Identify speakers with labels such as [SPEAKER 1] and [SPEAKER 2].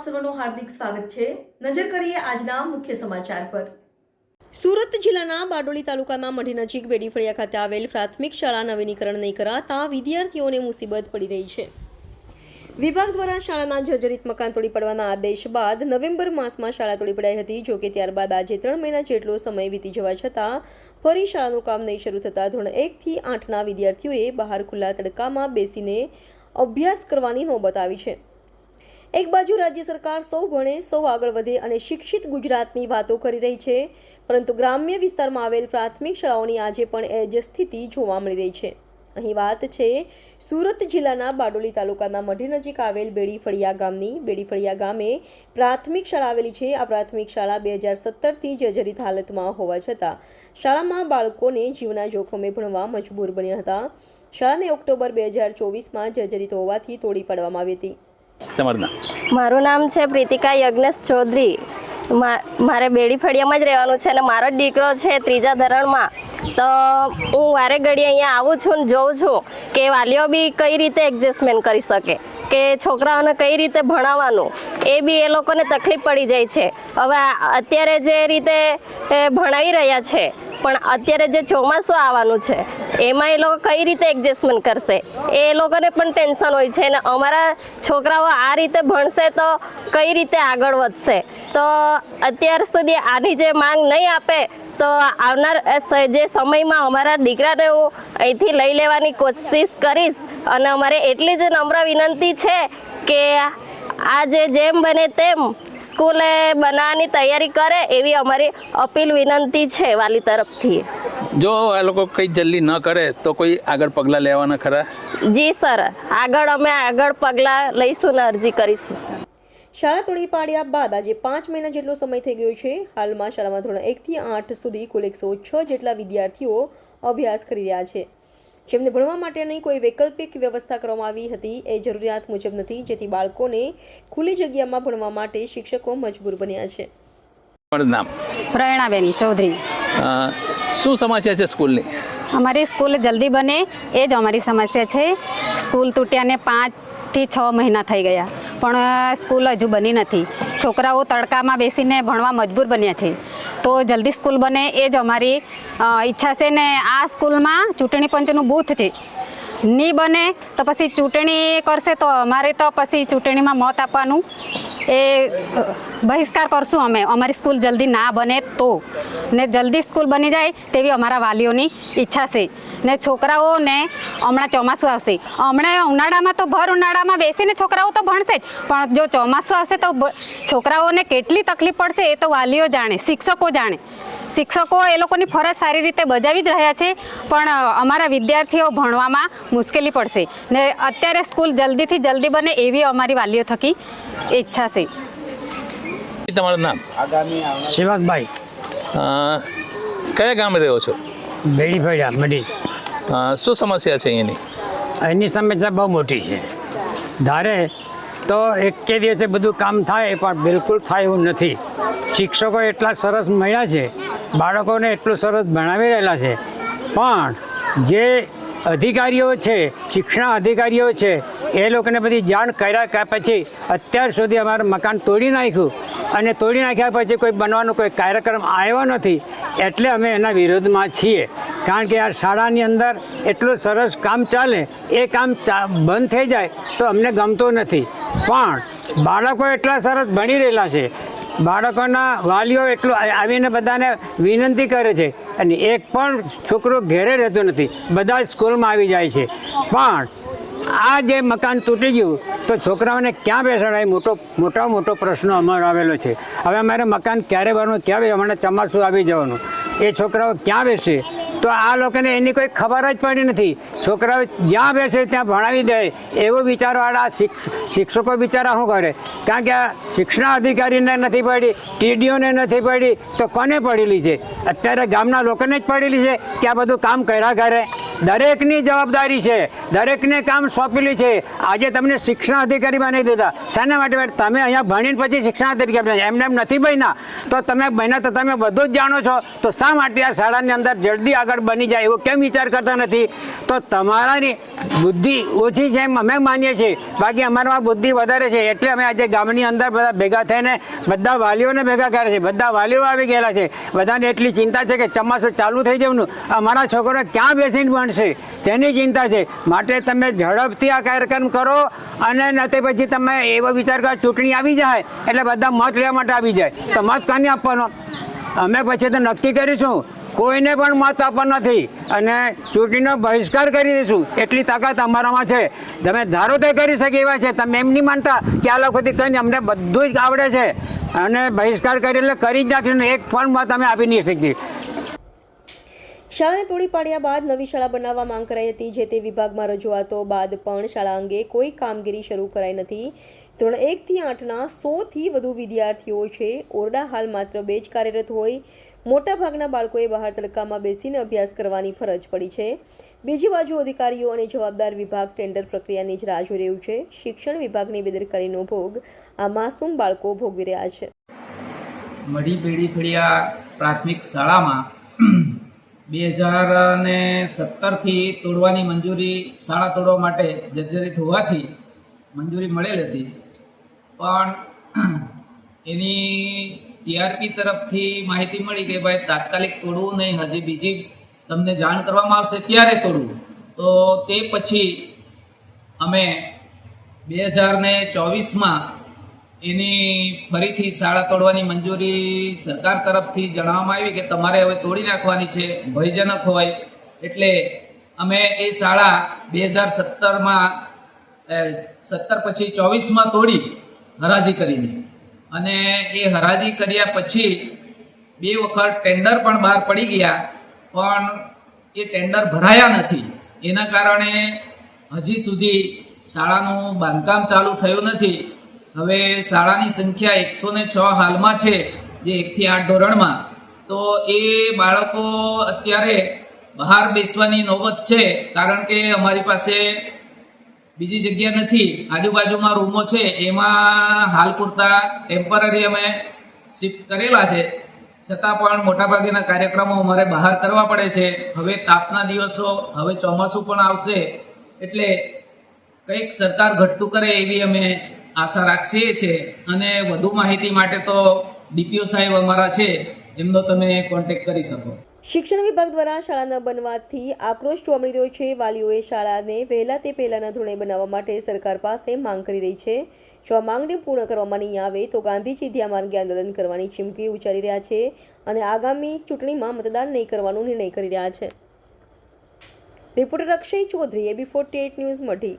[SPEAKER 1] સર્વનું હાર્દિક સ્વાગત છે। નજર કરીએ આજના મુખ્ય સમાચાર પર। સુરત જિલ્લાના બારડોલી તાલુકાના મઢી નજીક બેડીફળિયા ખાતે આવેલ પ્રાથમિક શાળા નવીનીકરણ નહીં કરાતા વિદ્યાર્થીઓને મુસીબત પડી રહી છે। વિભાગ દ્વારા શાળાના જર્જરિત મકાન તોડી પાડવાના આદેશ બાદ નવેમ્બર માસમાં શાળા તોડી પડાઈ હતી। જોકે ત્યારબાદ આજે 3 મહિના જેટલો સમય વીતી જવા છતાં ફરી શાળાનું કામ નહીં શરૂ થતાં ધોરણ 1 થી 8ના વિદ્યાર્થીઓએ બહાર ખુલ્લા તડકામાં બેસીને અભ્યાસ કરવાની નોબત આવી છે। એક બાજુ રાજ્ય સરકાર સૌ ભણે સૌ આગળ વધે અને શિક્ષિત ગુજરાતની વાતો કરી રહી છે, પરંતુ ગ્રામ્ય વિસ્તારમાં આવેલ પ્રાથમિક શાળાઓની આજે પણ એ જ સ્થિતિ જોવા મળી રહી છે। અહીં વાત છે સુરત જિલ્લાના બારડોલી તાલુકાના મઢી નજીક આવેલ બેડીફળિયા ગામની। બેડીફળિયા ગામે પ્રાથમિક શાળા આવેલી છે। આ પ્રાથમિક શાળા 2017થી જર્જરિત હાલતમાં હોવા છતાં શાળામાં બાળકોને જીવના જોખમે ભણવા મજબૂર બન્યા હતા। શાળાને ઓક્ટોબર 2024માં જર્જરિત હોવાથી તોડી પાડવામાં આવી હતી।
[SPEAKER 2] મારું નામ છે પ્રીતિકા યજ્ઞેશ ચૌધરી। મારે બેડીફળિયામાં જ રહેવાનું છે અને મારો દીકરો છે 3જા ધોરણમાં। તો હું વારે ઘડી અહીંયા આવું છું ને જોઉં છું કે વાલીઓ બી કઈ રીતે એડજસ્ટમેન્ટ કરી શકે, કે છોકરાઓને કઈ રીતે ભણાવવાનું એ બી એ લોકોને તકલીફ પડી જાય છે। હવે અત્યારે જે રીતે ભણાવી રહ્યા છે, પણ અત્યારે જે ચોમાસું આવવાનું છે એમાં એ લોકો કઈ રીતે એડજસ્ટમેન્ટ કરશે એ લોકોને પણ ટેન્શન હોય છે। અને અમારા છોકરાઓ આ રીતે ભણશે તો કઈ રીતે આગળ વધશે? તો અત્યાર સુધી આની જે માંગ નહીં આપે તો આવનાર જે સમયમાં અમારા દીકરાને હું અહીંથી લઈ લેવાની કોશિશ કરીશ। અને અમારે એટલી જ નમ્ર વિનંતી છે કે આજે જેમ બને તેમ સ્કૂલે બનાવવાની તૈયારી કરે એવી અમારી અપીલ વિનંતી છે વાલી તરફથી।
[SPEAKER 3] જો આ લોકો કંઈ જલ્દી ન કરે તો કોઈ આગળ પગલાં લેવાના ખરા?
[SPEAKER 2] જી સર, અમે આગળ પગલાં લઈશું ને અરજી કરીશું।
[SPEAKER 1] શાળા તોડી પાડ્યા બાદ આજે 5 મહિના જેટલો સમય થઈ ગયો છે। હાલમાં શાળામાં ધોરણ 1 થી 8 સુધી કુલ 106 જેટલા વિદ્યાર્થીઓ અભ્યાસ કરી રહ્યા છે, જેમને ભણવા માટેની કોઈ વૈકલ્પિક વ્યવસ્થા કરવામાં આવી હતી એ જરૂરિયાત મુજબ નથી, જેથી બાળકોને ખુલ્લી જગ્યામાં ભણવા માટે શિક્ષકો મજબૂર બન્યા છે।
[SPEAKER 3] નામ
[SPEAKER 4] પ્રેરણાબેન ચૌધરી।
[SPEAKER 3] શું સમસ્યા છે સ્કૂલની?
[SPEAKER 4] અમારી સ્કૂલ જલ્દી બને એ જ અમારી સમસ્યા છે। સ્કૂલ તૂટ્યાને 5 થી 6 મહિના થઈ ગયા, પણ સ્કૂલ હજુ બની નથી। છોકરાઓ તડકામાં બેસીને ભણવા મજબૂર બન્યા છે, તો જલ્દી સ્કૂલ બને એ જ અમારી ઈચ્છા છે। ને આ સ્કૂલમાં ચૂંટણી પંચનું બૂથ છે, નહીં બને તો પછી ચૂંટણી કરશે તો અમારે તો પછી ચૂંટણીમાં મત આપવાનું એ બહિષ્કાર કરશું અમે। અમારી સ્કૂલ જલ્દી ના બને તો, ને જલ્દી સ્કૂલ બની જાય તેવી અમારા વાલીઓની ઈચ્છા છે। ને છોકરાઓને હમણાં ચોમાસું આવશે, હમણાં ઉનાળામાં તો ભર ઉનાળામાં બેસીને છોકરાઓ તો ભણશે જ, પણ જો ચોમાસું આવશે તો છોકરાઓને કેટલી તકલીફ પડશે એ તો વાલીઓ જાણે, શિક્ષકો જાણે। શિક્ષકો એ લોકોની ફરજ સારી રીતે બજાવી જ રહ્યા છે, પણ અમારા વિદ્યાર્થીઓ ભણવામાં મુશ્કેલી પડશે। ને અત્યારે સ્કૂલ જલ્દીથી જલ્દી બને એવી અમારી વાલીઓ થકી ઈચ્છા છે।
[SPEAKER 3] તમારું નામ?
[SPEAKER 5] શિવાકભાઈ।
[SPEAKER 3] કયા ગામે રહ્યો છો?
[SPEAKER 5] બેડીફળિયા મઢી।
[SPEAKER 3] શું સમસ્યા છે એની?
[SPEAKER 5] એની સમસ્યા બહુ મોટી છે। ધારે તો એક દિવસે બધું કામ થાય, પણ બિલકુલ થાય એવું નથી। શિક્ષકો એટલા સરસ મળ્યા છે, બાળકોને એટલું સરસ ભણાવી રહેલા છે, પણ જે અધિકારીઓ છે, શિક્ષણ અધિકારીઓ છે, એ લોકોને બધી જાણ કર્યા પછી અત્યાર સુધી અમારું મકાન તોડી નાખ્યું, અને તોડી નાખ્યા પછી કોઈ બનવાનો કોઈ કાર્યક્રમ આવ્યો નથી, એટલે અમે એના વિરોધમાં છીએ। કારણ કે આ શાળાની અંદર એટલું સરસ કામ ચાલે, એ કામ બંધ થઈ જાય તો અમને ગમતું નથી। પણ બાળકો એટલા સરસ ભણી રહેલા છે, બાળકોના વાલીઓ એટલું આવીને બધાને વિનંતી કરે છે, અને એક પણ છોકરો ઘેરે રહેતો નથી, બધા સ્કૂલમાં આવી જાય છે। પણ આ જે મકાન તૂટી ગયું તો છોકરાઓને ક્યાં બેસાડાય મોટો પ્રશ્ન અમારો આવેલો છે। હવે અમારે મકાન ક્યારે બનવું, ક્યારે હમણાં ચોમાસું આવી જવાનું, એ છોકરાઓ ક્યાં બેસે? તો આ લોકોને એની કોઈ ખબર જ પડી નથી। છોકરાઓ જ્યાં બેસે ત્યાં ભણાવી દે એવો વિચારવાળા શિક્ષકો બિચારા શું કરે? કારણ કે આ શિક્ષણ અધિકારીને નથી પડી, ટીડીઓને નથી પડી, તો કોને પડેલી છે? અત્યારે ગામના લોકોને જ પડેલી છે કે આ બધું કામ કર્યા કરે। દરેકની જવાબદારી છે, દરેકને કામ સોંપેલું છે. આજે તમને શિક્ષણ અધિકારી બનાવી દીધા. શાના માટે? તમે અહીંયા ભણીને પછી શિક્ષણ અધિકારી બન્યા. એમને એમ નથી બન્યા તો તમે બન્યા તો તમે બધું જ જાણો છો. તો શા માટે આ શાળાની અંદર જલ્દી આગળ બની જાય એવો કેમ વિચાર કરતા નથી? તો તમારાની બુદ્ધિ ઓછી છે એમ અમે માનીએ છીએ, બાકી અમારામાં બુદ્ધિ વધારે છે. એટલે અમે આજે ગામની અંદર બધા ભેગા થઈને બધા વાલીઓને ભેગા કરે છે. બધા વાલીઓ આવી ગયેલા છે. બધાને એટલી ચિંતા છે કે ચોમાસું ચાલુ થઈ જવાનું, અમારા છોકરો ક્યાં બેસીને ભણશે તેની ચિંતા છે. માટે તમે ઝડપથી આ કાર્યક્રમ કરો અને નથી પછી તમે એવો વિચાર કરો ચૂંટણી આવી જાય એટલે બધા મત લેવા માટે આવી જાય તો મત કાને આપવાનો? અમે પછી તો નક્કી કરીશું કોઈને પણ મત આપવાનો નથી અને ચૂંટણીનો બહિષ્કાર કરી દઈશું. એટલી તાકાત અમારામાં છે. તમે ધારો તે કરી શકે એવા છે. તમે એમ નહીં માનતા કે આ લોકોથી કંઈ અમને બધું જ આવડે છે અને બહિષ્કાર કરી એટલે કરી જ નાખીશું. એક પણ મત અમે આપી નહીં શકીએ.
[SPEAKER 1] શાળાને તોડી પાડ્યા બાદ નવી શાળા બનાવવા માંગ કરાઈ હતી. જે તે વિભાગમાં રજૂઆતો બાદ પણ શાળા અંગે કોઈ કામગીરી શરૂ કરાઈ નથી. ધોરણ 1 થી 8ના 100થી વધુ વિદ્યાર્થીઓ છે. ઓરડા હાલ માત્ર 2 જ કાર્યરત હોય. મોટાભાગના બાળકોએ બહાર તડકામાં બેસીને અભ્યાસ કરવાની ફરજ પડી છે. બીજી બાજુ અધિકારીઓ અને જવાબદાર વિભાગ ટેન્ડર પ્રક્રિયાની જ રાહ જોઈ રહ્યું છે. શિક્ષણ વિભાગની બેદરકારીનો ભોગ આ માસૂમ બાળકો ભોગવી રહ્યા છે.
[SPEAKER 6] મઢી બેડીફળિયા પ્રાથમિક શાળામાં 2017થી તોડવાની મંજૂરી, શાળા તોડવા માટે જર્જરિત હોવાથી મંજૂરી મળેલ હતી, પણ એની ટીઆરપી તરફથી માહિતી મળી કે ભાઈ તાત્કાલિક તોડવું નહીં, હજી બીજી તમને જાણ કરવામાં આવશે ત્યારે તોડવું. તો તે પછી અમે 2024માં એની ફરીથી શાળા તોડવાની મંજૂરી સરકાર તરફથી જણાવવામાં આવી કે તમારે હવે તોડી નાખવાની છે, ભયજનક હોય. એટલે અમે એ શાળા 2017 પછી 24માં તોડી હરાજી કરીને, અને એ હરાજી કર્યા પછી 2 વખત ટેન્ડર પણ બહાર પડી ગયા, પણ એ ટેન્ડર ભરાયા નથી. એના કારણે હજી સુધી શાળાનું બાંધકામ ચાલુ થયું નથી. હવે શાળાની સંખ્યા 106 હાલમાં છે, જે 1 થી 8 ધોરણમાં. તો એ બાળકો અત્યારે બહાર બેસવાની નોબત છે, કારણ કે અમારી પાસે બીજી જગ્યા નથી. આજુબાજુમાં રૂમો છે, એમાં હાલ પૂરતા ટેમ્પરરી અમે શિફ્ટ કરેલા છે, છતાં પણ મોટાભાગના કાર્યક્રમો અમારે બહાર કરવા પડે છે. હવે તાપના દિવસો, હવે ચોમાસું પણ આવશે, એટલે કંઈક સરકાર ઘટતું કરે એવી અમે આશા રાખીએ છીએ. અને વધુ માહિતી માટે તો ડીપીઓ સાહેબ અમારા છે, એમનો તમે કોન્ટેક્ટ કરી શકો.
[SPEAKER 1] શિક્ષણ વિભાગ દ્વારા શાળા ન બનવાથી આક્રોશ જોવા મળી રહ્યો છે. વાલીઓએ શાળાને વહેલા તે પહેલાના ધોરણે બનાવવા માટે સરકાર પાસે માંગ કરી રહી છે. જો આ માંગને પૂર્ણ કરવામાં નહીં આવે તો ગાંધીજી ધ્યા માર્ગે આંદોલન કરવાની ચીમકી ઉચ્ચારી રહ્યા છે અને આગામી ચૂંટણીમાં મતદાન નહીં કરવાનો નિર્ણય કરી રહ્યા છે. Reporter Akshay Chaudhary, AB48 news, મઢી.